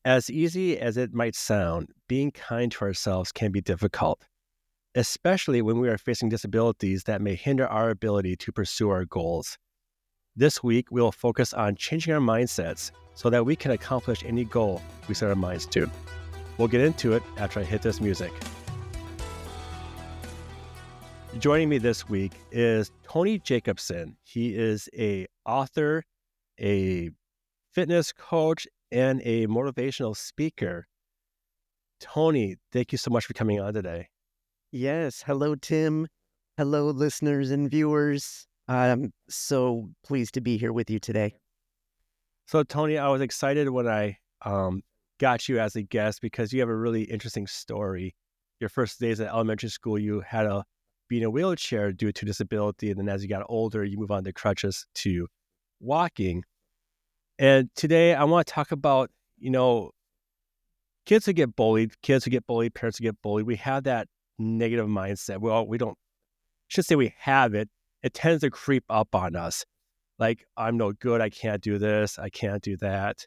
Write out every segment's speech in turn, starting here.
As easy as it might sound, being kind to ourselves can be difficult, especially when we are facing disabilities that may hinder our ability to pursue our goals. This week, we will focus on changing our mindsets so that we can accomplish any goal we set our minds to. We'll get into it after I hit this music. Joining me this week is Tony Jacobsen. He is an author, a fitness coach, and a motivational speaker. Tony, thank you so much for coming on today. Yes. Hello, Tim. Hello, listeners and viewers. I'm so pleased to be here with you today. So, Tony, I was excited when I got you as a guest because you have a really interesting story. Your first days at elementary school, you had to be in a wheelchair due to disability. And then as you got older, you move on to crutches to walking. And today I want to talk about, kids who get bullied, parents who get bullied. We have that negative mindset. Well, we should say we have it. It tends to creep up on us. Like, I'm no good. I can't do this. I can't do that.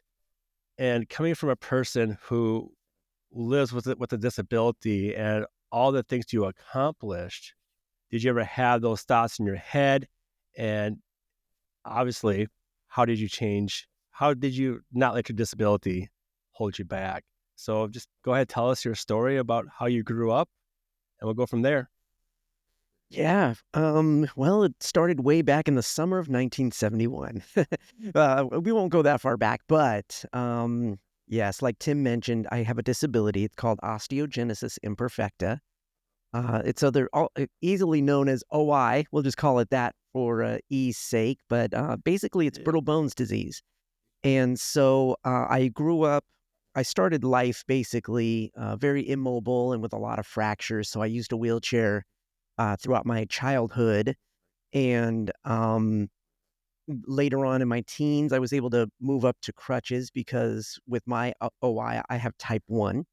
And coming from a person who lives with a disability and all the things you accomplished, did you ever have those thoughts in your head? And obviously, how did you change? How did you not let your disability hold you back? So just go ahead, tell us your story about how you grew up, and we'll go from there. Yeah. Well, it started way back in the summer of 1971. We won't go that far back, but yes, like Tim mentioned, I have a disability. It's called Osteogenesis Imperfecta. It's easily known as OI. We'll just call it that for ease sake. But basically, it's Brittle Bones Disease. And so I started life basically very immobile and with a lot of fractures. So I used a wheelchair throughout my childhood. And later on in my teens, I was able to move up to crutches because with my OI, I have type 1.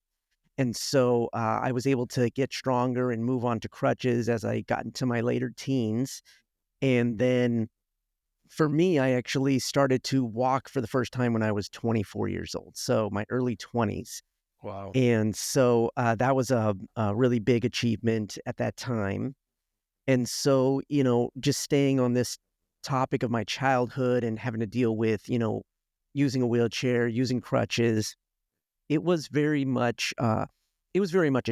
And so I was able to get stronger and move on to crutches as I got into my later teens. And then for me, I actually started to walk for the first time when I was 24 years old. So my early 20s. Wow. And so that was a really big achievement at that time. And so, just staying on this topic of my childhood and having to deal with, using a wheelchair, using crutches, it was very much a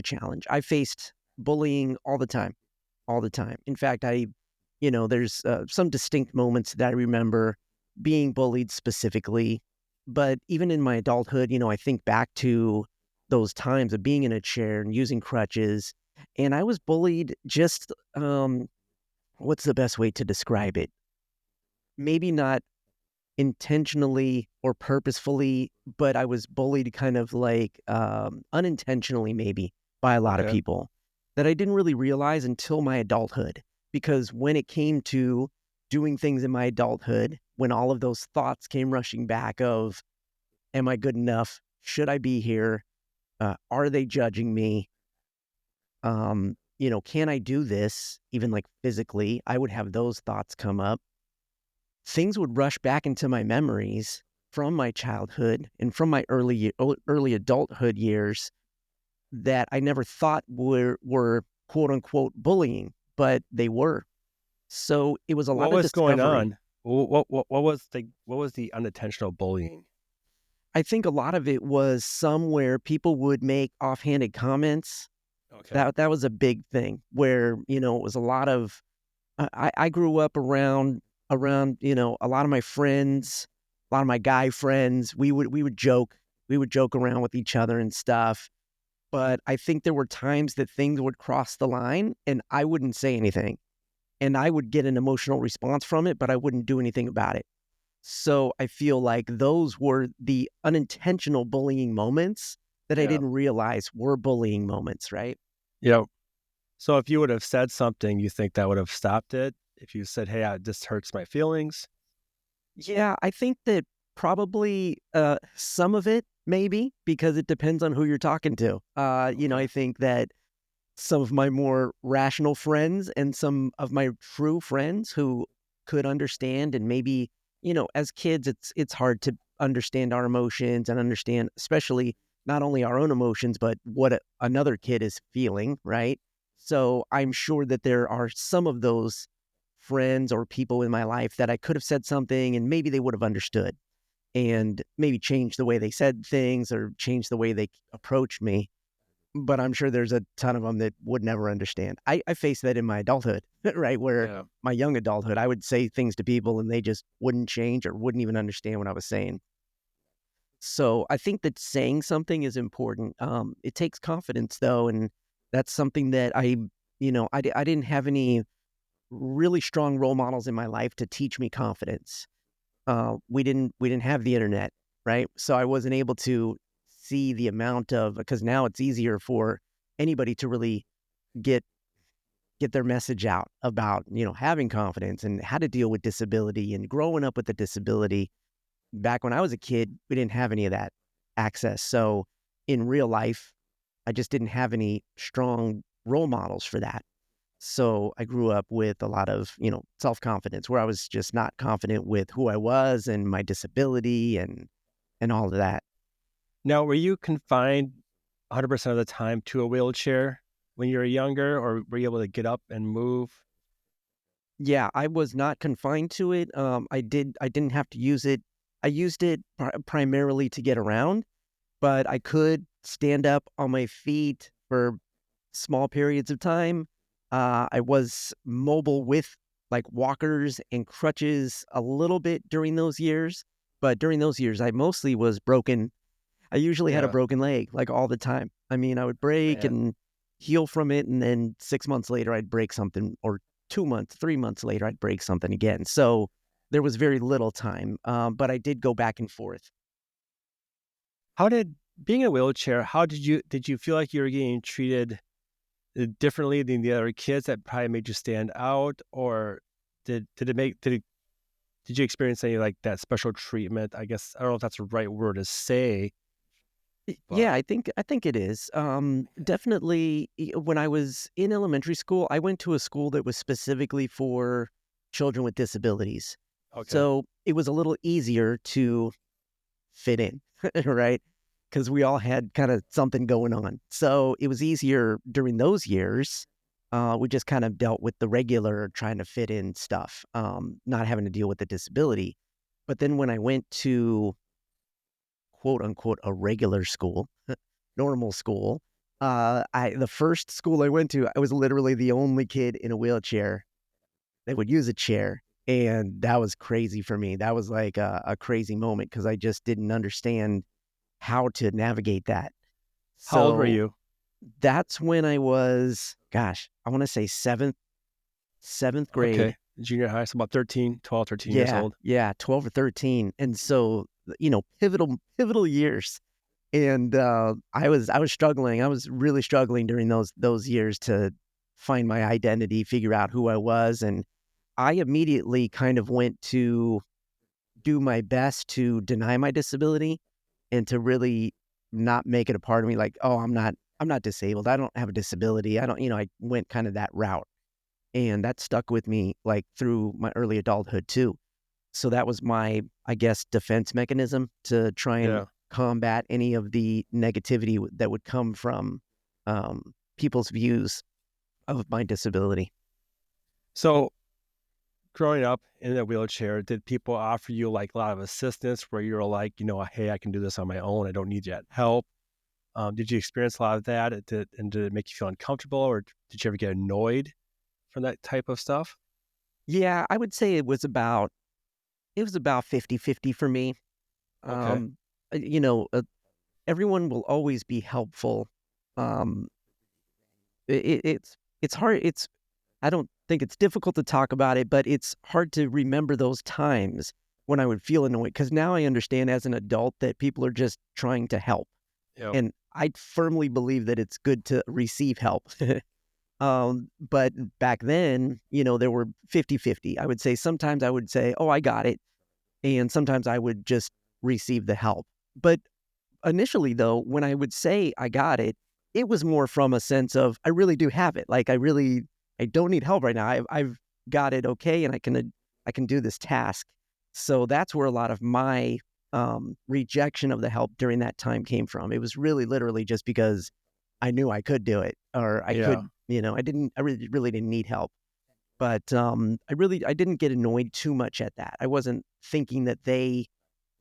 challenge. I faced bullying all the time. In fact, there's some distinct moments that I remember being bullied specifically. But even in my adulthood, I think back to those times of being in a chair and using crutches. And I was bullied just, what's the best way to describe it? Maybe not intentionally or purposefully, but I was bullied kind of like unintentionally maybe by a lot of Okay. people that I didn't really realize until my adulthood. Because when it came to doing things in my adulthood, when all of those thoughts came rushing back of, am I good enough? Should I be here? Are they judging me? Can I do this? Even like physically, I would have those thoughts come up. Things would rush back into my memories from my childhood and from my early adulthood years that I never thought were quote unquote bullying, but they were. So it was a What lot of was going discovery. on? What was the unintentional bullying? I think a lot of it was somewhere people would make offhanded comments. Okay. That was a big thing where, it was a lot of, I grew up around, a lot of my friends, a lot of my guy friends, we would joke around with each other and stuff. But I think there were times that things would cross the line and I wouldn't say anything. And I would get an emotional response from it, but I wouldn't do anything about it. So I feel like those were the unintentional bullying moments that I Yeah. didn't realize were bullying moments, right? Yeah. So if you would have said something, you think that would have stopped it? If you said, hey, this hurts my feelings? Yeah, I think that probably some of it maybe because it depends on who you're talking to. Okay. I think that some of my more rational friends and some of my true friends who could understand and maybe as kids, it's hard to understand our emotions and understand, especially not only our own emotions, but what another kid is feeling, right? So I'm sure that there are some of those friends or people in my life that I could have said something and maybe they would have understood and maybe changed the way they said things or changed the way they approached me. But I'm sure there's a ton of them that would never understand. I faced that in my adulthood, right? Where Yeah. my young adulthood, I would say things to people and they just wouldn't change or wouldn't even understand what I was saying. So I think that saying something is important. It takes confidence though. And that's something that I didn't have any really strong role models in my life to teach me confidence. We didn't have the internet, right? So I wasn't able to see the amount of, because now it's easier for anybody to really get their message out about, having confidence and how to deal with disability and growing up with a disability. Back when I was a kid, we didn't have any of that access. So in real life, I just didn't have any strong role models for that. So I grew up with a lot of, self-confidence where I was just not confident with who I was and my disability and all of that. Now, were you confined 100% of the time to a wheelchair when you were younger, or were you able to get up and move? Yeah, I was not confined to it. I didn't have to use it. I used it primarily to get around, but I could stand up on my feet for small periods of time. I was mobile with like walkers and crutches a little bit during those years, but during those years, I mostly was broken. I usually had a Yeah, broken leg like all the time. I mean, I would break man. and heal from it. And then 6 months later, I'd break something, or 2 months, 3 months later, I'd break something again. So there was very little time, but I did go back and forth. How did being in a wheelchair, how did you feel like you were getting treated differently than the other kids that probably made you stand out? Or did you experience any like that special treatment? I guess I don't know if that's the right word to say, but Yeah, I think it is. Definitely, when I was in elementary school, I went to a school that was specifically for children with disabilities. okay. So it was a little easier to fit in, right? Because we all had kind of something going on. So it was easier during those years. We just kind of dealt with the regular trying to fit in stuff, not having to deal with the disability. But then when I went to quote unquote a regular school, normal school, the first school I went to, I was literally the only kid in a wheelchair that would use a chair. And that was crazy for me. That was like a crazy moment because I just didn't understand how to navigate that. How old were So you? that's when I was, gosh, I want to say seventh grade. Okay. Junior high, so about 13, 12, 13 years Yeah, old. yeah, 12 or 13. And so, pivotal years. And I was struggling. I was really struggling during those years to find my identity, figure out who I was. And I immediately kind of went to do my best to deny my disability and to really not make it a part of me, like, oh, I'm not disabled. I don't have a disability. I don't, I went kind of that route. And that stuck with me like through my early adulthood too. So that was my, I guess, defense mechanism to try and Yeah. combat any of the negativity that would come from people's views of my disability. So growing up in a wheelchair, did people offer you like a lot of assistance where you're like, hey, I can do this on my own. I don't need that help. Did you experience a lot of that? Did it make you feel uncomfortable, or did you ever get annoyed from that type of stuff? Yeah, I would say it was about 50-50 for me. Okay. Um, you know, everyone will always be helpful. Um, it's hard. I don't think it's difficult to talk about it, but it's hard to remember those times when I would feel annoyed because now I understand as an adult that people are just trying to help. Yep. And I firmly believe that it's good to receive help. But back then, there were 50-50. I would say sometimes I would say, oh, I got it. And sometimes I would just receive the help. But initially, though, when I would say I got it, it was more from a sense of I really do have it. Like I don't need help right now. I've got it okay, and I can do this task. So that's where a lot of my rejection of the help during that time came from. It was really literally just because I knew I could do it, or I Yeah. could, I really didn't need help. But I didn't get annoyed too much at that. I wasn't thinking that they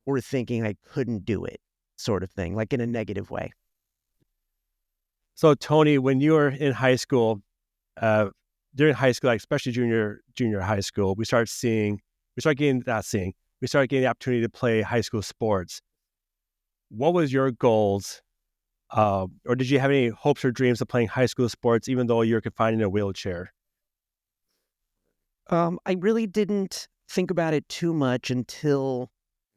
were thinking I couldn't do it, sort of thing, like in a negative way. So Tony, when you were in high school, uh, during high school, like especially junior high school, we started getting not seeing, we started getting the opportunity to play high school sports. What was your goals, or did you have any hopes or dreams of playing high school sports, even though you're confined in a wheelchair? I really didn't think about it too much until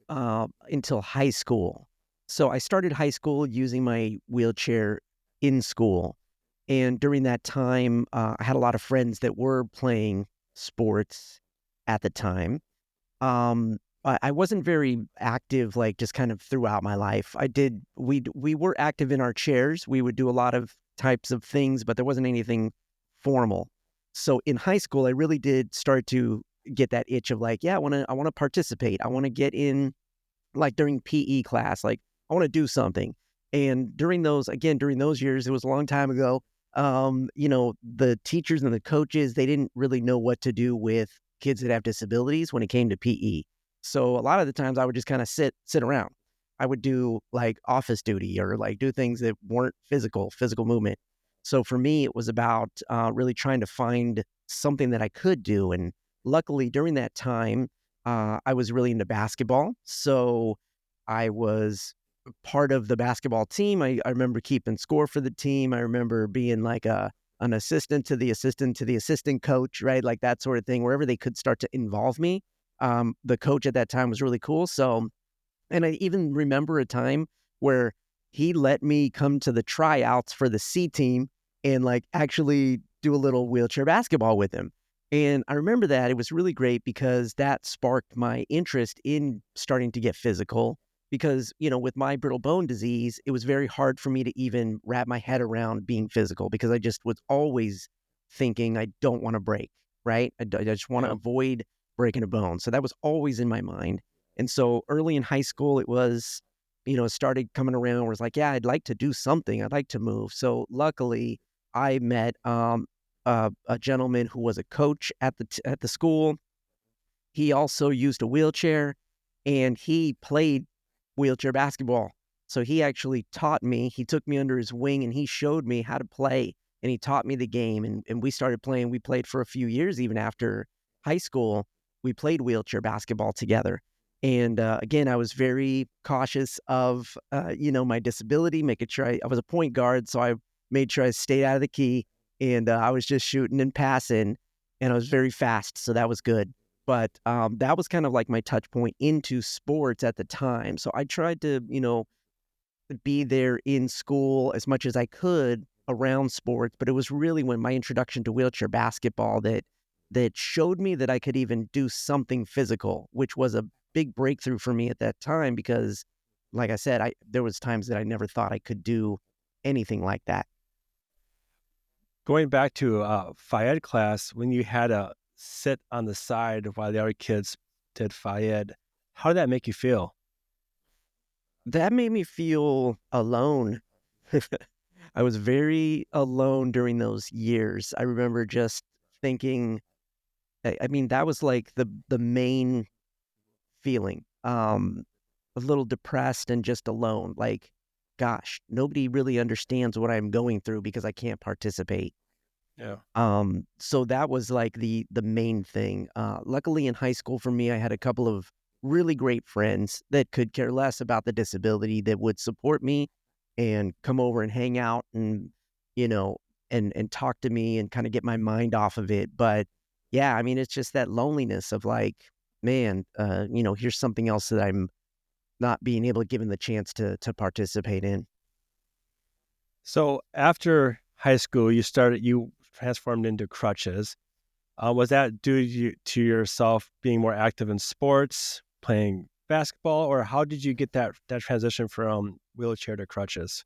high school. So I started high school using my wheelchair in school. And during that time, I had a lot of friends that were playing sports at the time. I wasn't very active, like just kind of throughout my life. We were active in our chairs. We would do a lot of types of things, but there wasn't anything formal. So in high school, I really did start to get that itch of like, yeah, I want to participate. I want to get in, like during PE class, like I want to do something. And during those years, it was a long time ago. The teachers and the coaches, they didn't really know what to do with kids that have disabilities when it came to PE. So a lot of the times I would just kind of sit around. I would do like office duty or like do things that weren't physical movement. So for me, it was about really trying to find something that I could do. And luckily during that time, I was really into basketball. So I was part of the basketball team. I remember keeping score for the team. I remember being like an assistant to the assistant coach, right? Like that sort of thing, wherever they could start to involve me. The coach at that time was really cool. So, and I even remember a time where he let me come to the tryouts for the C team and like actually do a little wheelchair basketball with him. And I remember that it was really great because that sparked my interest in starting to get physical. Because, with my brittle bone disease, it was very hard for me to even wrap my head around being physical because I just was always thinking I don't want to break, right? I just want to Yeah. avoid breaking a bone. So that was always in my mind. And so early in high school, it was, it started coming around where it's like, yeah, I'd like to do something. I'd like to move. So luckily, I met a gentleman who was a coach at the school. He also used a wheelchair, and he played wheelchair basketball. So he actually taught me. He took me under his wing, and he showed me how to play. And he taught me the game, and we started playing. We played for a few years, even after high school. We played wheelchair basketball together. And again, I was very cautious of, my disability, making sure I was a point guard. So I made sure I stayed out of the key, and I was just shooting and passing, and I was very fast. So that was good. But that was kind of like my touch point into sports at the time. So I tried to, be there in school as much as I could around sports. But it was really when my introduction to wheelchair basketball that showed me that I could even do something physical, which was a big breakthrough for me at that time because, like I said, there was times that I never thought I could do anything like that. Going back to Phi Ed class, when you had to sit on the side while the other kids did Phi Ed, how did that make you feel? That made me feel alone. I was very alone during those years. I remember just thinking, I mean, that was like the main feeling. A little depressed and just alone. Like, gosh, nobody really understands what I'm going through because I can't participate. Yeah. So that was like the main thing. Luckily in high school for me, I had a couple of really great friends that could care less about the disability that would support me and come over and hang out and, you know, and talk to me and kind of get my mind off of it. But yeah, I mean, it's just that loneliness of like, man, here's something else that I'm not being able to given the chance to participate in. So after high school, you transformed into crutches. Was that due to yourself being more active in sports, playing basketball, or how did you get that transition from wheelchair to crutches?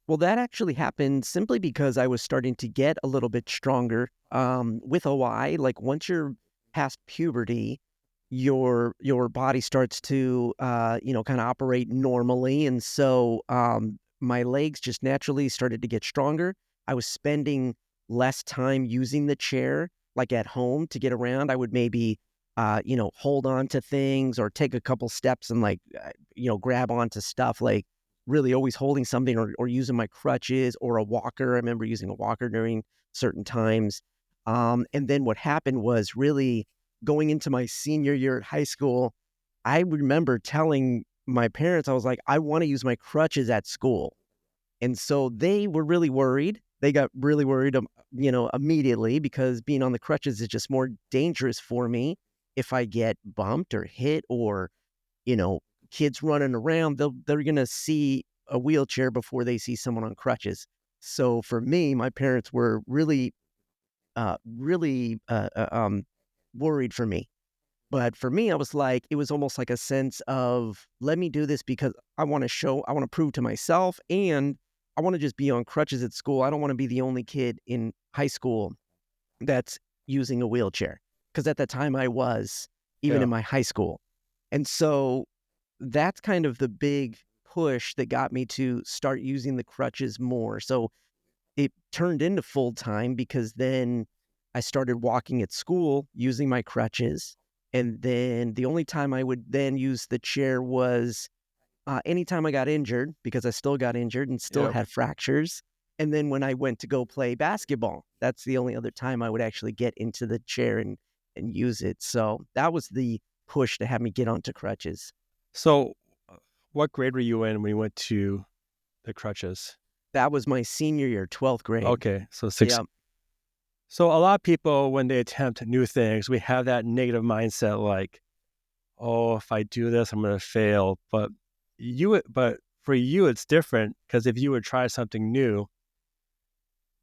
Well, that actually happened simply because I was starting to get a little bit stronger with OI. Like once you're past puberty, your body starts to kind of operate normally, and so my legs just naturally started to get stronger. I was spending less time using the chair, like at home, to get around. I would maybe hold on to things or take a couple steps and grab onto stuff, like really always holding something, or using my crutches or a walker. I remember using a walker during certain times. And then what happened was, really going into my senior year at high school, I remember telling my parents, I was like, I want to use my crutches at school. And so they were really worried. They got really worried, immediately, because being on the crutches is just more dangerous for me. If I get bumped or hit, or, you know, kids running around, they're going to see a wheelchair before they see someone on crutches. So for me, my parents were really worried for me. But for me, I was like, it was almost like a sense of, let me do this because I want to prove to myself, and I want to just be on crutches at school. I don't want to be the only kid in high school that's using a wheelchair. Because at that time I was, even Yeah. in my high school. And so that's kind of the big push that got me to start using the crutches more. So it turned into full time, because then I started walking at school using my crutches. And then the only time I would then use the chair was anytime I got injured, because I still got injured and still Yep. had fractures. And then when I went to go play basketball, that's the only other time I would actually get into the chair and use it. So that was the push to have me get onto crutches. So, what grade were you in when you went to the crutches? That was my senior year, 12th grade. Okay, so six. Yeah. So a lot of people, when they attempt new things, we have that negative mindset, like, "Oh, if I do this, I'm going to fail." But for you, it's different, because if you would try something new,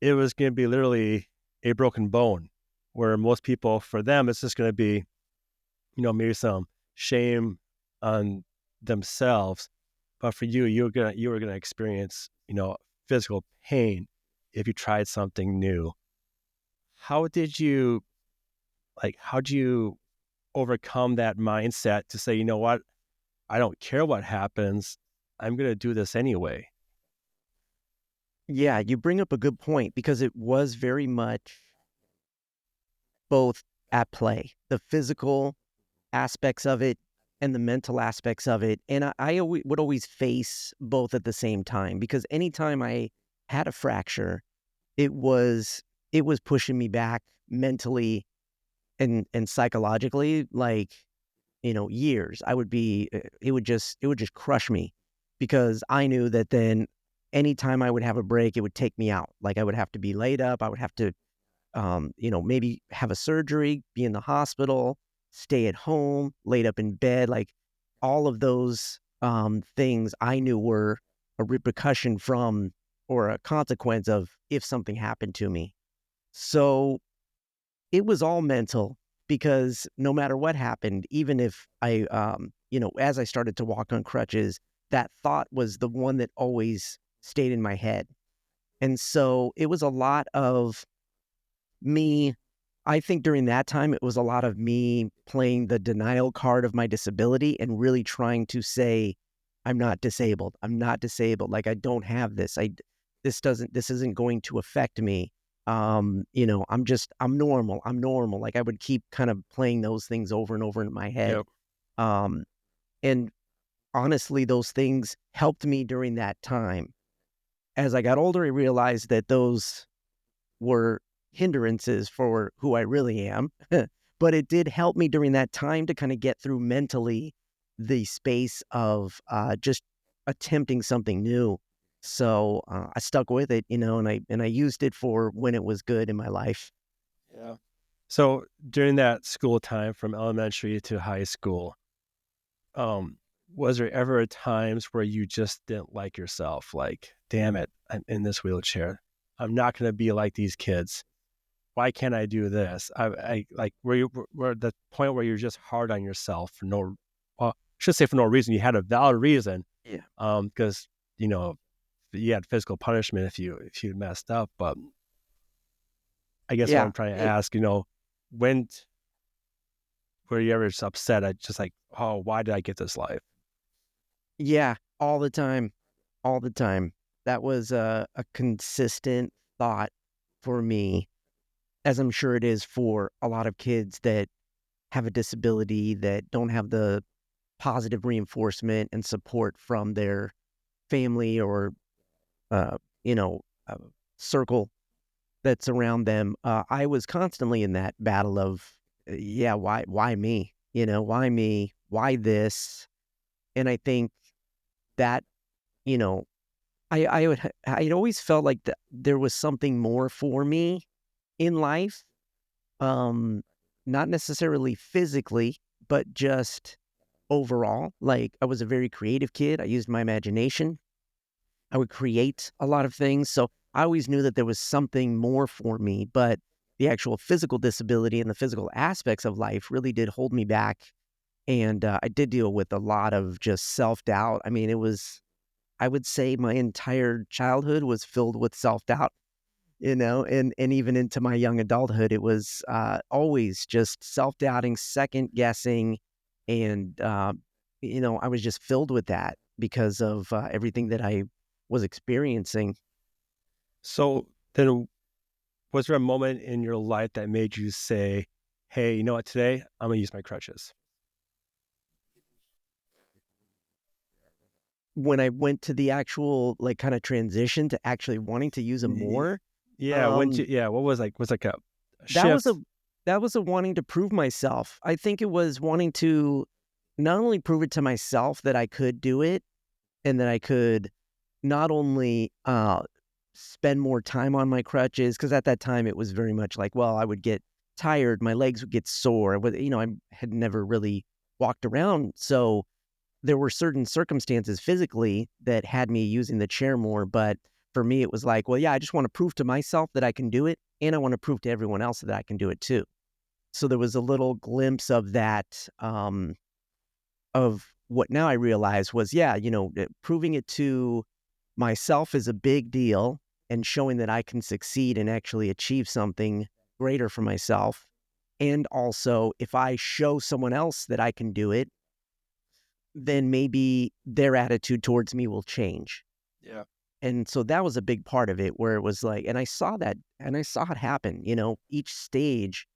it was going to be literally a broken bone. Where most people, for them, it's just going to be, maybe some shame on themselves. But for you, you were gonna experience, physical pain if you tried something new. How did you how do you overcome that mindset to say, you know what, I don't care what happens, I'm gonna do this anyway? Yeah, you bring up a good point, because it was very much both at play, the physical aspects of it and the mental aspects of it. And would always face both at the same time, because anytime I had a fracture, it was it was pushing me back mentally and psychologically, like, years. It would just crush me, because I knew that then anytime I would have a break, it would take me out. Like, I would have to be laid up. I would have to maybe have a surgery, be in the hospital, stay at home, laid up in bed. Like, all of those things I knew were a repercussion from, or a consequence of, if something happened to me. So it was all mental, because no matter what happened, even if as I started to walk on crutches, that thought was the one that always stayed in my head. And so it was a lot of me. I think during that time, it was a lot of me playing the denial card of my disability, and really trying to say, I'm not disabled. I'm not disabled. Like, I don't have this. This isn't going to affect me. I'm normal. I'm normal. Like, I would keep kind of playing those things over and over in my head. Yep. Um, and honestly, those things helped me during that time. As I got older, I realized that those were hindrances for who I really am. But it did help me during that time to kind of get through mentally the space of just attempting something new. So I stuck with it, and I used it for when it was good in my life. Yeah. So during that school time, from elementary to high school, um, was there ever times where you just didn't like yourself? Like, damn it, I'm in this wheelchair. I'm not going to be like these kids. Why can't I do this? I like, were at the point where you're just hard on yourself for no, well, I should say for no reason. You had a valid reason, Yeah. because you know you had physical punishment if you messed up. But I guess what Yeah. I'm trying to ask, when were you ever just upset at just like, oh, why did I get this life? Yeah, all the time, all the time. That was a consistent thought for me, as I'm sure it is for a lot of kids that have a disability that don't have the positive reinforcement and support from their family or, uh, you know, uh, circle that's around them. I was constantly in that battle of, yeah, why me? Why me? Why this? And I think that, you know, I'd always felt like there was something more for me in life, um, not necessarily physically, but just overall. Like, I was a very creative kid. I used my imagination. I would create a lot of things. So I always knew that there was something more for me, but the actual physical disability and the physical aspects of life really did hold me back. And I did deal with a lot of just self doubt. I mean, I would say my entire childhood was filled with self doubt, and even into my young adulthood, it was always just self doubting, second guessing. And, I was just filled with that because of everything that I was experiencing. So then, was there a moment in your life that made you say, hey, you know what, today I'm going to use my crutches? When I went to the actual, like, kind of transition to actually wanting to use them Y- more, Yeah. um, What was like a that was a shift? that was a wanting to prove myself. I think it was wanting to not only prove it to myself that I could do it and that I could not only spend more time on my crutches, because at that time it was very much like, well, I would get tired, my legs would get sore. I had never really walked around, so there were certain circumstances physically that had me using the chair more. But for me, it was like, well, yeah, I just want to prove to myself that I can do it, and I want to prove to everyone else that I can do it too. So there was a little glimpse of that, of what now I realize was, yeah, proving it to myself is a big deal, and showing that I can succeed and actually achieve something greater for myself. And also, if I show someone else that I can do it, then maybe their attitude towards me will change. Yeah. And so that was a big part of it, where it was like, and I saw that, and I saw it happen. Each stage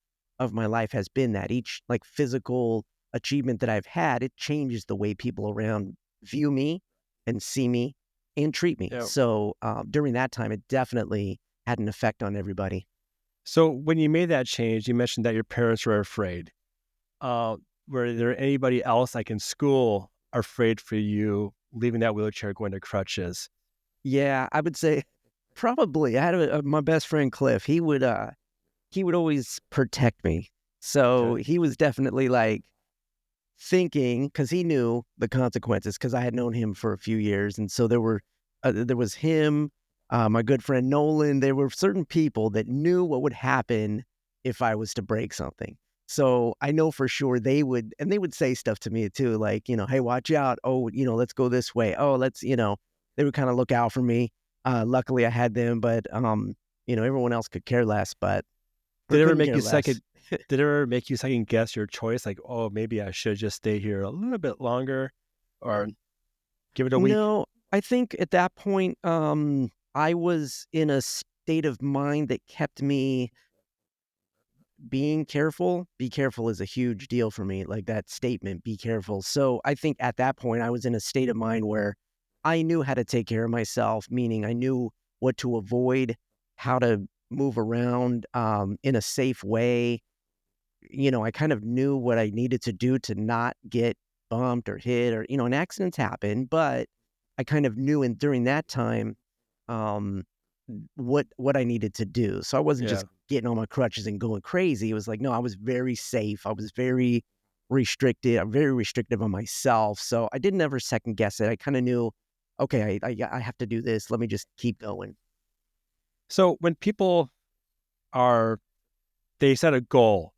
of my life has been that. Each, like, physical achievement that I've had, it changes the way people around view me and see me and treat me. Yeah. So during that time, it definitely had an effect on everybody. So when you made that change, you mentioned that your parents were afraid. Uh, were there anybody else like in school afraid for you leaving that wheelchair, going to crutches? Yeah, I would say probably. I had my best friend Cliff. He would always protect me. So Okay. he was definitely like thinking, because he knew the consequences, because I had known him for a few years. And so there was him, my good friend Nolan. There were certain people that knew what would happen if I was to break something. So I know for sure they would say stuff to me too, like, hey, watch out. Oh, let's go this way. Oh, they would kind of look out for me. Luckily I had them, but, everyone else could care less, but, or Did it ever couldn't make care you less. second? Did it ever make you second guess your choice? Like, oh, maybe I should just stay here a little bit longer, or give it a week. No, I think at that point, I was in a state of mind that kept me being careful. Be careful is a huge deal for me, like that statement, be careful. So I think at that point, I was in a state of mind where I knew how to take care of myself, meaning I knew what to avoid, how to move around in a safe way. I kind of knew what I needed to do to not get bumped or hit, or, and accidents happen, but I kind of knew, and during that time, um, what I needed to do. So I wasn't Yeah. just getting on my crutches and going crazy. It was like, no, I was very safe. I was very restricted. I'm very restrictive on myself. So I didn't ever second guess it. I kind of knew, okay, I have to do this. Let me just keep going. So when people are, they set a goal,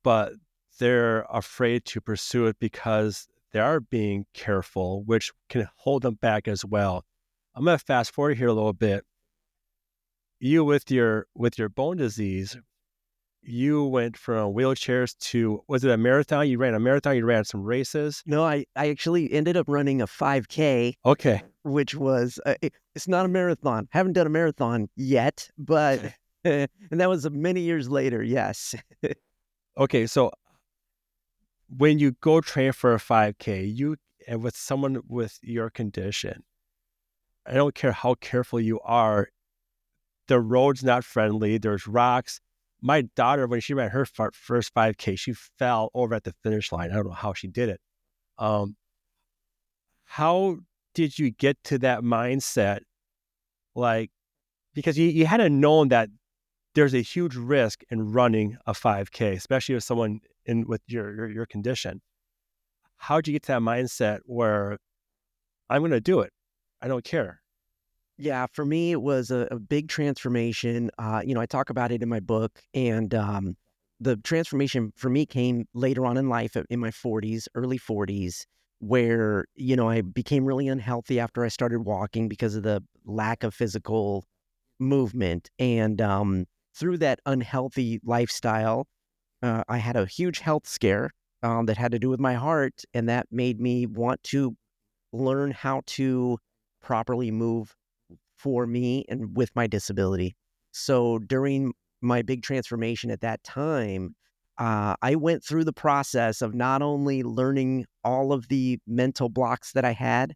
but they're afraid to pursue it because they are being careful, which can hold them back as well. I'm going to fast forward here a little bit. You with your bone disease, you went from wheelchairs to, was it a marathon? You ran a marathon, you ran some races. No, I actually ended up running a 5K, Okay. which was, it's not a marathon. Haven't done a marathon yet, but, Okay. and that was many years later. Yes. Okay. So when you go train for a 5K, and with someone with your condition, I don't care how careful you are, the road's not friendly. There's rocks. My daughter, when she ran her first 5K, she fell over at the finish line. I don't know how she did it. Um, how did you get to that mindset? Like, because you had to know that there's a huge risk in running a 5K, especially with someone with your condition. How'd you get to that mindset where I'm going to do it? I don't care. Yeah, for me, it was a big transformation. I talk about it in my book, and the transformation for me came later on in life, in my 40s, early 40s, where, I became really unhealthy after I started walking because of the lack of physical movement. And through that unhealthy lifestyle, I had a huge health scare that had to do with my heart, and that made me want to learn how to properly move for me and with my disability. So during my big transformation at that time, I went through the process of not only learning all of the mental blocks that I had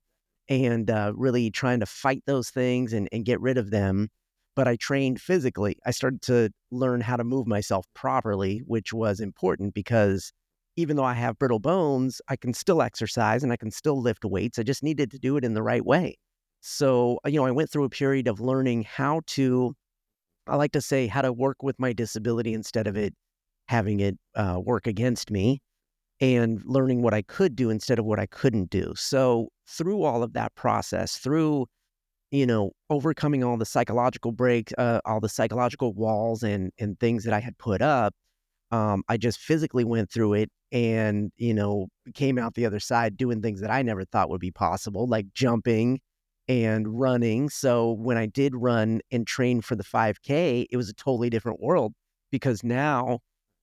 and really trying to fight those things and get rid of them, but I trained physically. I started to learn how to move myself properly, which was important because even though I have brittle bones, I can still exercise and I can still lift weights. I just needed to do it in the right way. So, I went through a period of learning how to, I like to say, how to work with my disability instead of it having it work against me, and learning what I could do instead of what I couldn't do. So, through all of that process, through, overcoming all the psychological breaks, all the psychological walls and things that I had put up, I just physically went through it and, came out the other side doing things that I never thought would be possible, like jumping and running. So when I did run and train for the 5K, it was a totally different world because now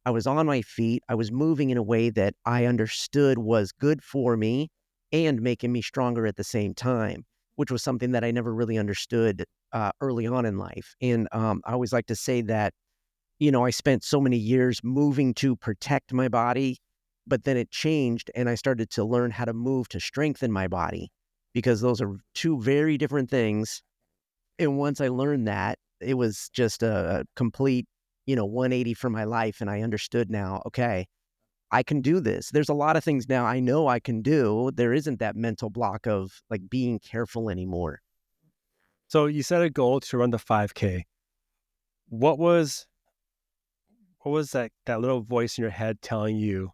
I was on my feet. I was moving in a way that I understood was good for me and making me stronger at the same time, which was something that I never really understood early on in life. And I always like to say that I spent so many years moving to protect my body, but then it changed and I started to learn how to move to strengthen my body because those are two very different things. And once I learned that, it was just a complete, 180 for my life. And I understood now, okay, I can do this. There's a lot of things now I know I can do. There isn't that mental block of like being careful anymore. So you set a goal to run the 5K. What was that little voice in your head telling you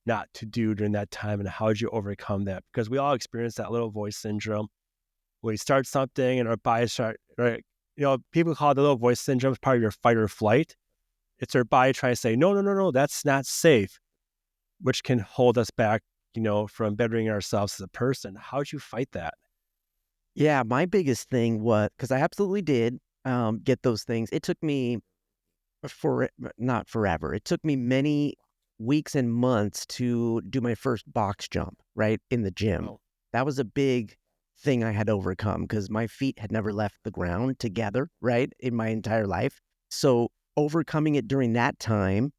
not to do during that time, and how did you overcome that? Because we all experience that little voice syndrome. When we start something and our bodies start, right? People call it the little voice syndrome. It's part of your fight or flight. It's our body trying to say, no, no, no, no, that's not safe, which can hold us back, from bettering ourselves as a person. How'd you fight that? Yeah, my biggest thing was because I absolutely did get those things. It took me for not forever. It took me many weeks and months to do my first box jump, right, in the gym. Oh, That was a big thing I had to overcome because my feet had never left the ground together, right, in my entire life. So overcoming it during that time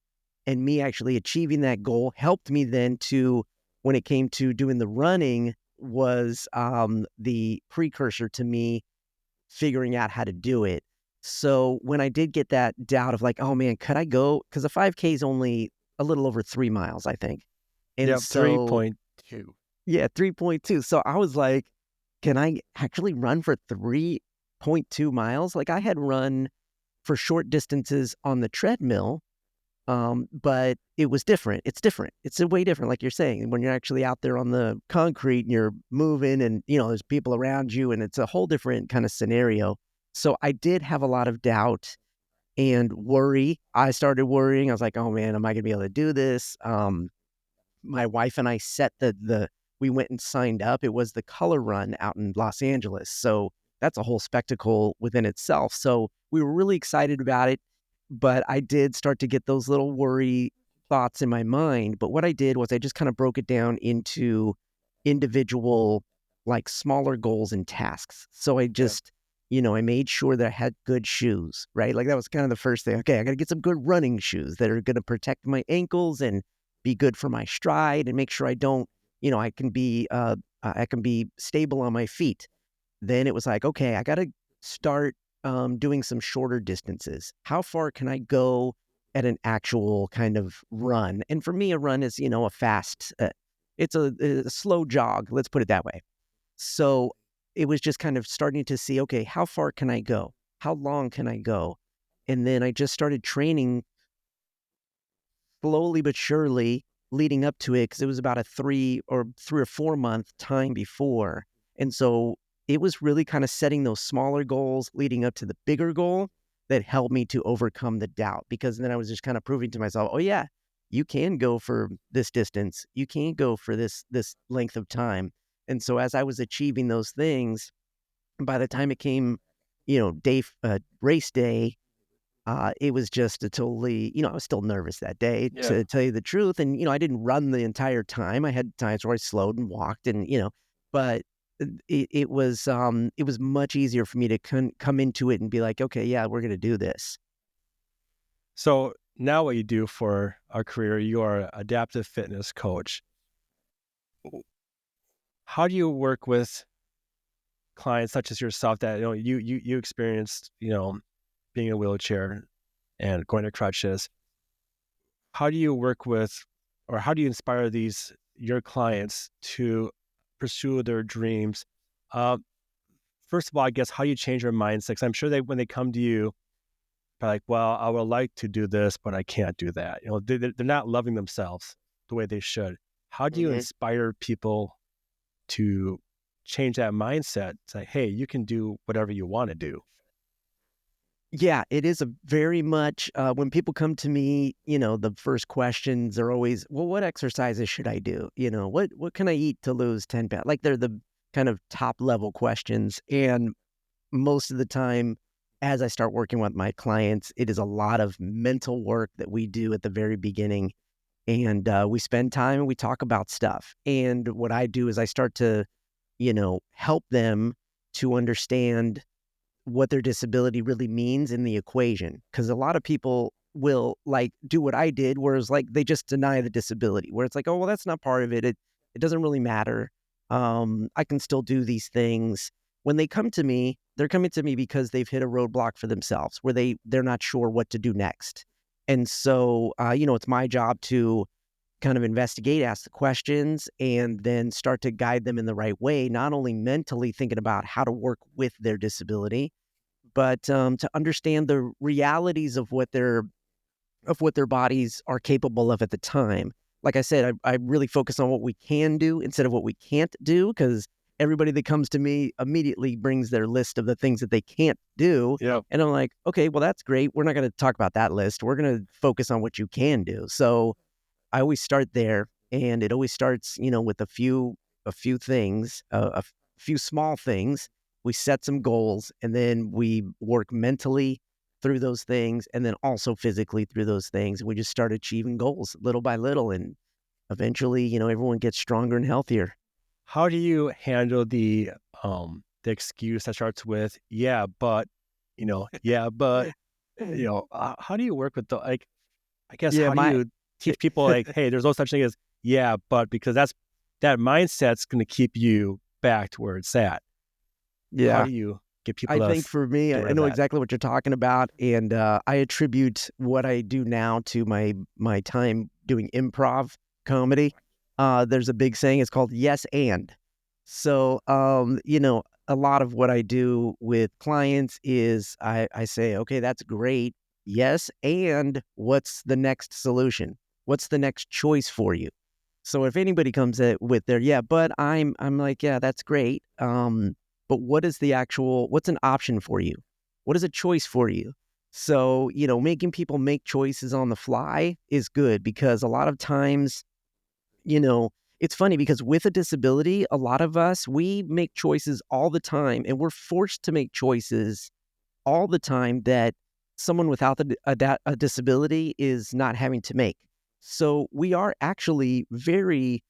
and me actually achieving that goal helped me then to, when it came to doing the running, was the precursor to me figuring out how to do it. So when I did get that doubt of like, oh man, could I go? Because a 5K is only a little over 3 miles, I think. And yep, so, 3.2. yeah, 3.2. So I was like, can I actually run for 3.2 miles? Like I had run for short distances on the treadmill, but it was different. It's different. It's a way different, like you're saying, when you're actually out there on the concrete and you're moving and, there's people around you and it's a whole different kind of scenario. So I did have a lot of doubt and worry. I started worrying. I was like, oh man, am I going to be able to do this? My wife and I set we went and signed up. It was the Color Run out in Los Angeles. So that's a whole spectacle within itself. So we were really excited about it. but I did start to get those little worry thoughts in my mind. But what I did was I just kind of broke it down into individual, like smaller goals and tasks. So I just, I made sure that I had good shoes, right? Like that was kind of the first thing. Okay, I got to get some good running shoes that are going to protect my ankles and be good for my stride and make sure I don't, I can be stable on my feet. Then it was like, okay, I got to start doing some shorter distances. How far can I go at an actual kind of run? And for me, a run is, a fast, it's a slow jog. Let's put it that way. So it was just kind of starting to see, okay, how far can I go? How long can I go? And then I just started training slowly but surely leading up to it because it was about a 3 or 4 month time before. And so it was really kind of setting those smaller goals leading up to the bigger goal that helped me to overcome the doubt, because then I was just kind of proving to myself, oh yeah, you can go for this distance. You can go for this length of time. And so as I was achieving those things, by the time it came, race day, it was just a totally, I was still nervous that day, to tell you the truth. And, I didn't run the entire time. I had times where I slowed and walked and, but it was much easier for me to come into it and be like, okay, yeah, we're going to do this. So now what you do for a career, you are an adaptive fitness coach. How do you work with clients such as yourself that, you experienced, being in a wheelchair and going to crutches? How do you work with, or how do you inspire your clients to pursue their dreams? First of all, I guess, how do you change their mindset? 'Cause I'm sure when they come to you, they're like, well, I would like to do this, but I can't do that. They're not loving themselves the way they should. How do you inspire people to change that mindset? Say, hey, you can do whatever you want to do. Yeah, it is a very much, when people come to me, the first questions are always, well, what exercises should I do? What can I eat to lose 10 pounds? Like they're the kind of top level questions. And most of the time, as I start working with my clients, it is a lot of mental work that we do at the very beginning. And we spend time and we talk about stuff. And what I do is I start to, help them to understand what their disability really means in the equation. Because a lot of people will like do what I did, whereas like they just deny the disability, where it's like, oh, well, that's not part of it. It doesn't really matter. I can still do these things. When they come to me, they're coming to me because they've hit a roadblock for themselves where they're not sure what to do next. And so, it's my job to kind of investigate, ask the questions, and then start to guide them in the right way, not only mentally thinking about how to work with their disability, but to understand the realities of what their bodies are capable of at the time. Like I said, I really focus on what we can do instead of what we can't do, because everybody that comes to me immediately brings their list of the things that they can't do. Yeah. And I'm like, okay, well, that's great. We're not going to talk about that list. We're going to focus on what you can do. So I always start there, and it always starts, with a few things, a few small things. We set some goals, and then we work mentally through those things, and then also physically through those things. We just start achieving goals little by little, and eventually, everyone gets stronger and healthier. How do you handle the excuse that starts with, yeah, but, yeah, but, how do you work with I guess, Yeah, how do you teach people like, hey, there's no such thing as, yeah, but, because that mindset's going to keep you back to where it's at. How yeah. do you get people I to think for me, get I rid of know that? exactly what you're talking about, and I attribute what I do now to my time doing improv comedy. There's a big saying; it's called "yes and." So, a lot of what I do with clients is I say, okay, that's great, yes, and what's the next solution? What's the next choice for you? So if anybody comes with their yeah, but I'm like, yeah, that's great. But what's an option for you? What is a choice for you? So, making people make choices on the fly is good, because a lot of times, it's funny because with a disability, a lot of us, we make choices all the time, and we're forced to make choices all the time that someone without a disability is not having to make. So we are actually very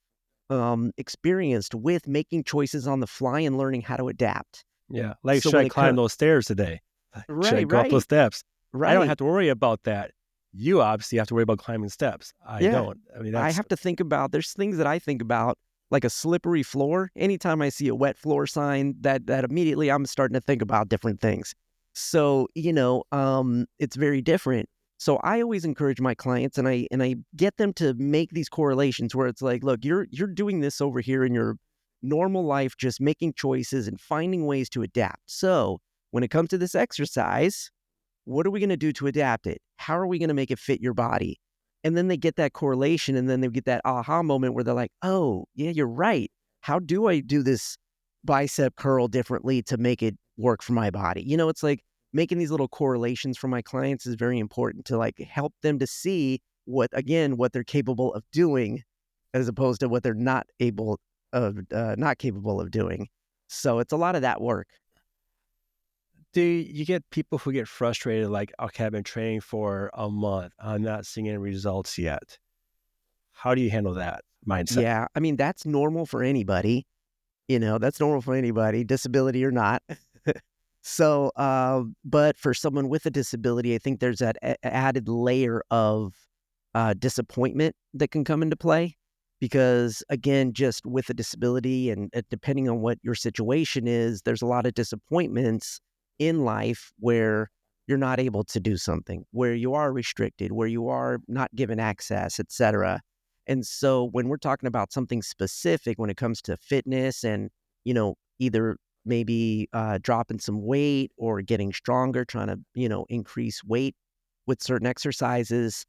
experienced with making choices on the fly and learning how to adapt. Yeah. Like, So should I when it climb comes, those stairs today? Should I right, go up those right, steps? I don't right. have to worry about that. You obviously have to worry about climbing steps. I Yeah. don't. I mean, I that's have to think about, there's things that I think about, like a slippery floor. Anytime I see a wet floor sign, that immediately I'm starting to think about different things. So, it's very different. So I always encourage my clients, and I get them to make these correlations where it's like, look, you're doing this over here in your normal life, just making choices and finding ways to adapt. So when it comes to this exercise, what are we going to do to adapt it? How are we going to make it fit your body? And then they get that correlation, and then they get that aha moment where they're like, oh, yeah, you're right. How do I do this bicep curl differently to make it work for my body? It's like making these little correlations for my clients is very important to like help them to see what they're capable of doing as opposed to what they're not capable of doing. So it's a lot of that work. do you get people who get frustrated, like, okay, I've been training for a month. I'm not seeing any results yet. How do you handle that mindset? Yeah. I mean, that's normal for anybody. That's normal for anybody, disability or not. So, but for someone with a disability, I think there's that added layer of disappointment that can come into play because, again, just with a disability and depending on what your situation is, there's a lot of disappointments in life where you're not able to do something, where you are restricted, where you are not given access, etc. And so when we're talking about something specific when it comes to fitness and, either maybe dropping some weight or getting stronger, trying to, increase weight with certain exercises.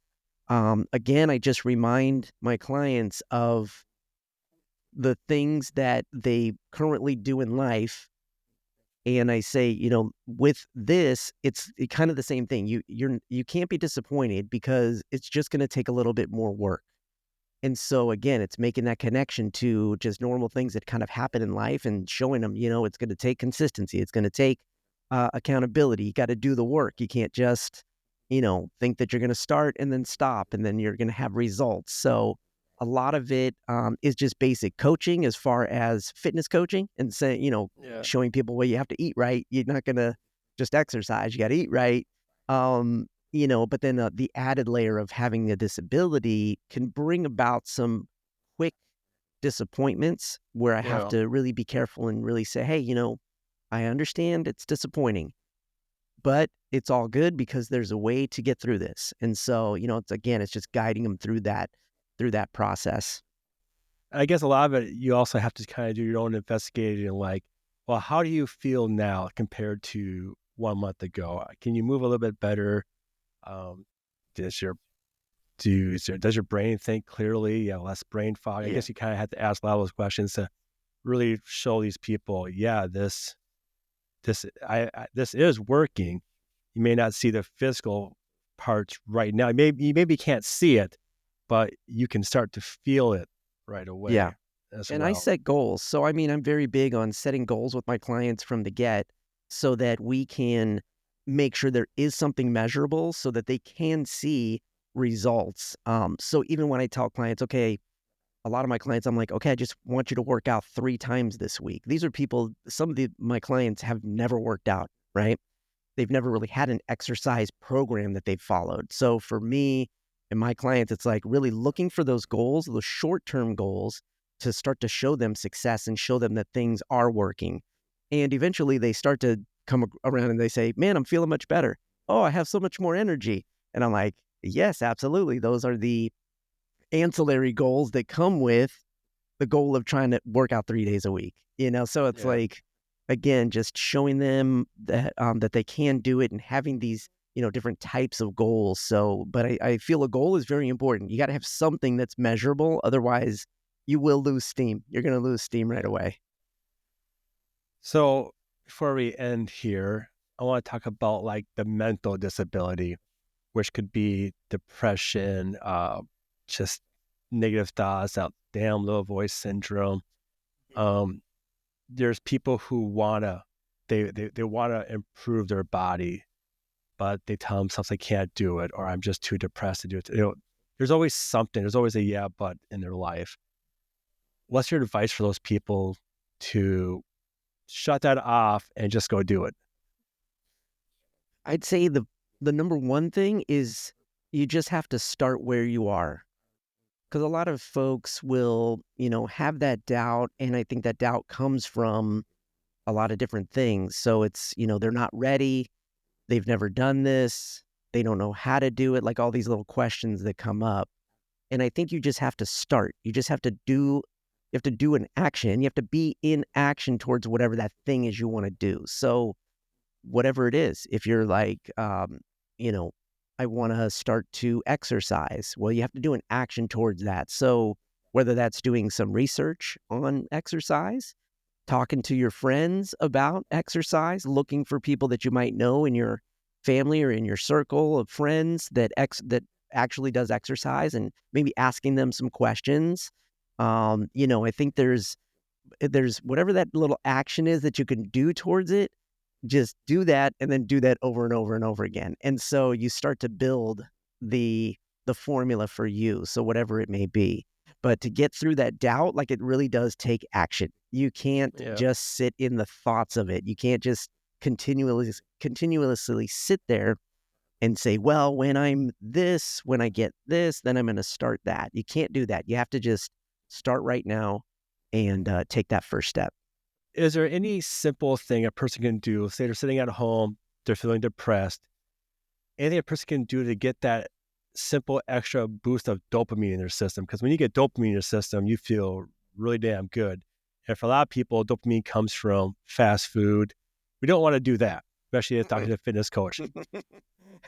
Again, I just remind my clients of the things that they currently do in life. And I say, with this, it's kind of the same thing. You can't be disappointed because it's just going to take a little bit more work. And so again, it's making that connection to just normal things that kind of happen in life and showing them, it's going to take consistency. It's going to take accountability. You got to do the work. You can't just, think that you're going to start and then stop and then you're going to have results. So a lot of it is just basic coaching as far as fitness coaching and saying, Yeah. showing people, well, you have to eat right. You're not going to just exercise. You got to eat right. But then the added layer of having a disability can bring about some quick disappointments where I have Yeah. to really be careful and really say, hey, I understand it's disappointing, but it's all good because there's a way to get through this. And so, it's just guiding them through that process. I guess a lot of it, you also have to kind of do your own investigating, like, well, how do you feel now compared to 1 month ago? Can you move a little bit better? Um, does your does your brain think clearly? Yeah, less brain fog. I Yeah. guess you kind of have to ask a lot of those questions to really show these people, yeah, this is working. You may not see the physical parts right now. You maybe can't see it, but you can start to feel it right Yeah. away as And I well. set goals. So, I mean, I'm very big on setting goals with my clients from the get so that we can make sure there is something measurable so that they can see results. So even when I tell clients, okay, a lot of my clients, I'm like, okay, I just want you to work out 3 times this week. These are people, some of my clients have never worked out, right? They've never really had an exercise program that they've followed. So for me and my clients, it's like really looking for those goals, those short-term goals to start to show them success and show them that things are working. And eventually they start to come around and they say, man, I'm feeling much better. Oh, I have so much more energy. And I'm like, yes, absolutely. Those are the ancillary goals that come with the goal of trying to work out 3 days a week, So it's Yeah. like, again, just showing them that they can do it and having these, different types of goals. So, but I feel a goal is very important. You got to have something that's measurable. Otherwise, you will lose steam. You're going to lose steam right away. So before we end here, I want to talk about like the mental disability, which could be depression, just negative thoughts, that damn little voice syndrome. Um, there's people who wanna they wanna improve their body, but they tell themselves they can't do it, or I'm just too depressed to do it. There's always something. There's always a yeah, but in their life. What's your advice for those people to shut that off and just go do it? I'd say the number one thing is you just have to start where you are. Because a lot of folks will, have that doubt. And I think that doubt comes from a lot of different things. So it's, they're not ready. They've never done this. They don't know how to do it. Like all these little questions that come up. And I think you just have to start. You just have to do, you have to do an action. You have to be in action towards whatever that thing is you want to do. So whatever it is, if you're like, I want to start to exercise, well, you have to do an action towards that. So whether that's doing some research on exercise, talking to your friends about exercise, looking for people that you might know in your family or in your circle of friends that actually does exercise, and maybe asking them some questions. I think there's whatever that little action is that you can do towards it, just do that and then do that over and over and over again. And so you start to build the formula for you. So whatever it may be. But to get through that doubt, like, it really does take action. You can't just sit in the thoughts of it. You can't just continuously sit there and say, well, when I get this, then I'm going to start that. You can't do that. You have to just start right now and take that first step. Is there any simple thing a person can do? Say they're sitting at home, they're feeling depressed. Anything a person can do to get that simple extra boost of dopamine in their system? Because when you get dopamine in your system, you feel really damn good. And for a lot of people, dopamine comes from fast food. We don't want to do that, especially as talking to a fitness coach.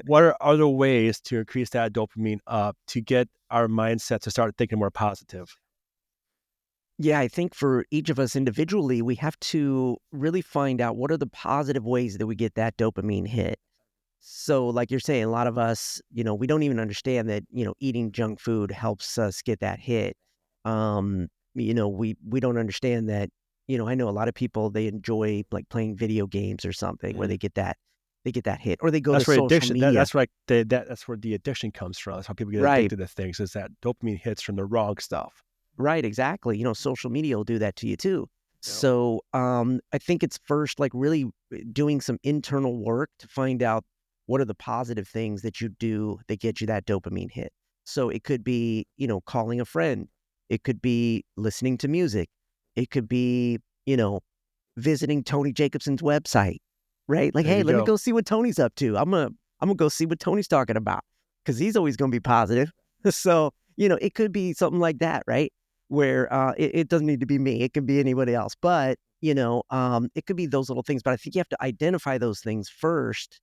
What are other ways to increase that dopamine up to get our mindset to start thinking more positive? Yeah, I think for each of us individually, we have to really find out what are the positive ways that we get that dopamine hit. So like you're saying, a lot of us, we don't even understand that, eating junk food helps us get that hit. We don't understand that, I know a lot of people, they enjoy like playing video games or something where they get that hit, or they go to That's where social media. that's right. That's where the addiction comes from. That's how people get Right. addicted to things, is that dopamine hits from the wrong stuff. Right, exactly. Social media will do that to you too. Yep. So I think it's first like really doing some internal work to find out what are the positive things that you do that get you that dopamine hit. So it could be, calling a friend. It could be listening to music. It could be, visiting Tony Jacobsen's website, right? Like, There hey, you let me go. go see what Tony's up to. I'm gonna go see what Tony's talking about, because he's always gonna be positive. So, it could be something like that, right? Where it doesn't need to be me. It can be anybody else. But, it could be those little things. But I think you have to identify those things first.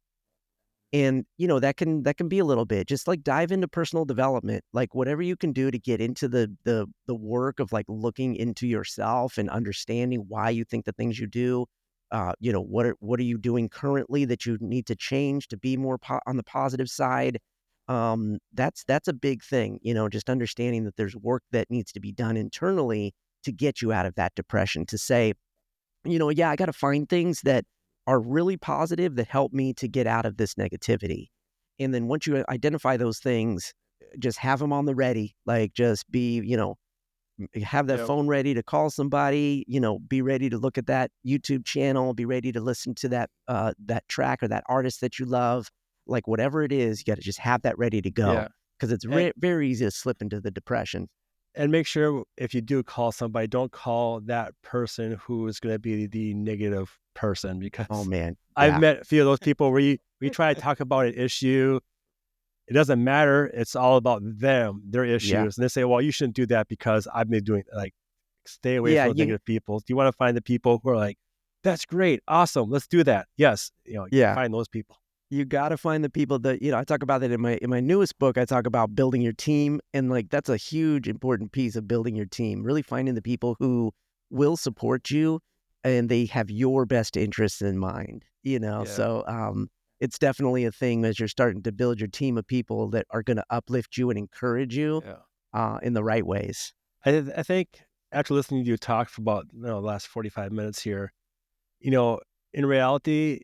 And, that can be a little bit, just like dive into personal development, like whatever you can do to get into the work of like looking into yourself and understanding why you think the things you do. What are you doing currently that you need to change to be more on the positive side? That's a big thing, just understanding that there's work that needs to be done internally to get you out of that depression, to say, yeah, I got to find things that are really positive that help me to get out of this negativity. And then once you identify those things, just have them on the ready, like just be, have that phone ready to call somebody, be ready to look at that YouTube channel, be ready to listen to that track or that artist that you love. Like whatever it is, you got to just have that ready to go, because it's very easy to slip into the depression. And make sure if you do call somebody, don't call that person who is going to be the negative person, because Oh man, I've met a few of those people where we try to talk about an issue. It doesn't matter. It's all about them, their issues. Yeah. And they say, well, you shouldn't do that because I've been doing, like, stay away from those negative people. Do you want to find the people who are like, that's great, awesome, let's do that? Yes. Find those people. You got to find the people that, I talk about that in my newest book. I talk about building your team. And like, that's a huge, important piece of building your team, really finding the people who will support you and they have your best interests in mind, So it's definitely a thing as you're starting to build your team of people that are going to uplift you and encourage you in the right ways. I think after listening to you talk for about the last 45 minutes here, in reality,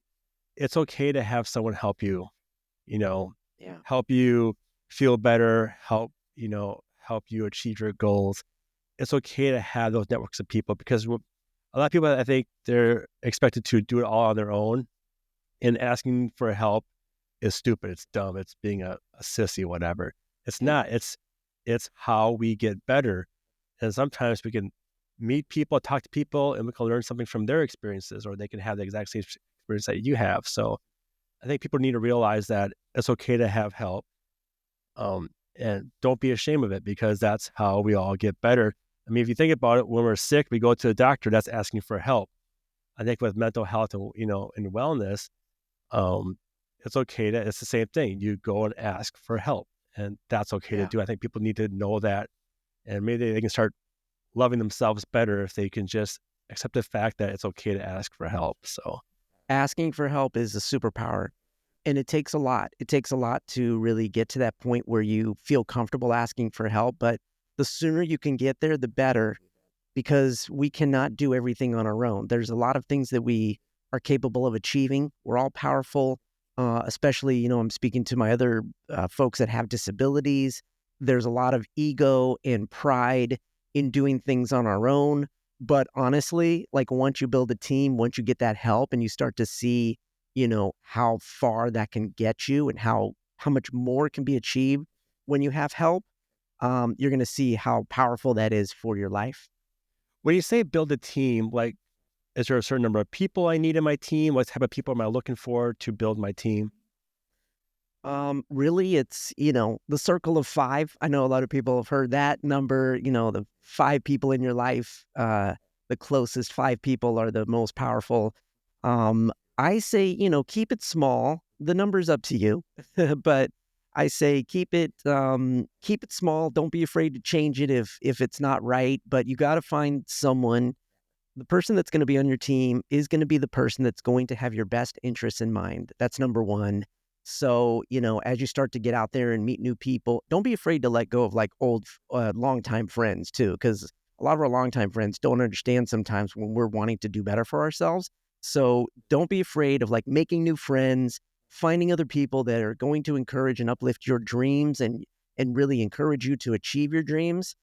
it's okay to have someone help you. Yeah. help you feel better, help you achieve your goals. It's okay to have those networks of people, because a lot of people, I think, they're expected to do it all on their own, and asking for help is stupid. It's dumb. It's being a sissy, whatever. It's Yeah. not. It's how we get better. And sometimes we can meet people, talk to people, and we can learn something from their experiences, or they can have the exact same experience that you have. So I think people need to realize that it's okay to have help, and don't be ashamed of it, because that's how we all get better. I mean, if you think about it, when we're sick, we go to the doctor. That's asking for help. I think with mental health and and wellness, um, it's the same thing. You go and ask for help, and that's okay to Yeah. do. I think people need to know that, and maybe they can start loving themselves better if they can just accept the fact that it's okay to ask for help. So, Asking for help is a superpower. And it takes a lot. It takes a lot to really get to that point where you feel comfortable asking for help. But the sooner you can get there, the better, because we cannot do everything on our own. There's a lot of things that we are capable of achieving. We're all powerful, especially, I'm speaking to my other folks that have disabilities. There's a lot of ego and pride in doing things on our own. But honestly, like once you build a team, once you get that help and you start to see, how far that can get you and how much more can be achieved when you have help, you're going to see how powerful that is for your life. when you say build a team, like, is there a certain number of people I need in my team? What type of people am I looking for to build my team? Really, it's, the circle of five. I know a lot of people have heard that number, the five people in your life, the closest five people are the most powerful. I say, keep it small. The number's up to you, but I say keep it small. Don't be afraid to change it if it's not right, but you got to find someone. The person that's going to be on your team is going to be the person that's going to have your best interests in mind. That's number one. So, as you start to get out there and meet new people, don't be afraid to let go of like old, longtime friends too, because a lot of our longtime friends don't understand sometimes when we're wanting to do better for ourselves. So don't be afraid of like making new friends, finding other people that are going to encourage and uplift your dreams and really encourage you to achieve your dreams.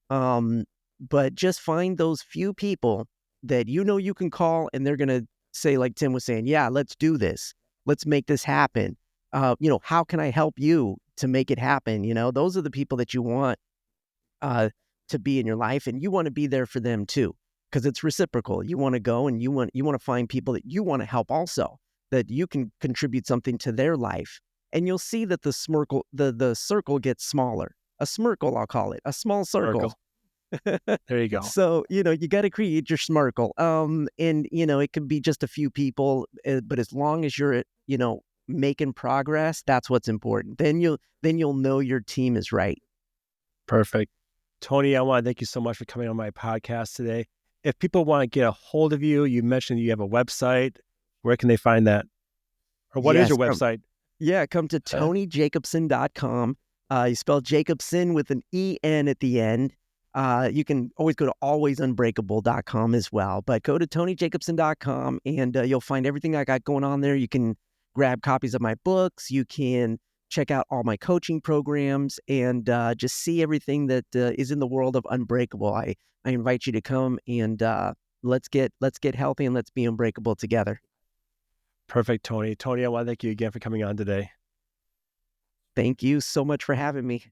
Um, but just find those few people that you can call and they're going to say, like Tim was saying, yeah, let's do this. Let's make this happen. How can I help you to make it happen? Those are the people that you want uh, to be in your life, and you want to be there for them too, because it's reciprocal. You want to go and you want to find people that you want to help also, that you can contribute something to their life, and you'll see that the circle gets smaller. A smirkle, I'll call it, a small circle. Circle. There you go. So, you got to create your smirkle. And, it can be just a few people, but as long as you're, making progress, that's what's important. Then you'll know your team is right. Perfect. Tony, I want to thank you so much for coming on my podcast today. If people want to get a hold of you, you mentioned you have a website. Where can they find that? Or what is Yes. your website? Come to TonyJacobsen.com. You spell Jacobsen with an E-N at the end. You can always go to alwaysunbreakable.com as well, but go to TonyJacobsen.com and you'll find everything I got going on there. You can grab copies of my books. You can check out all my coaching programs and just see everything that is in the world of Unbreakable. I invite you to come and let's get healthy and let's be unbreakable together. Perfect, Tony. Tony, I want to thank you again for coming on today. Thank you so much for having me.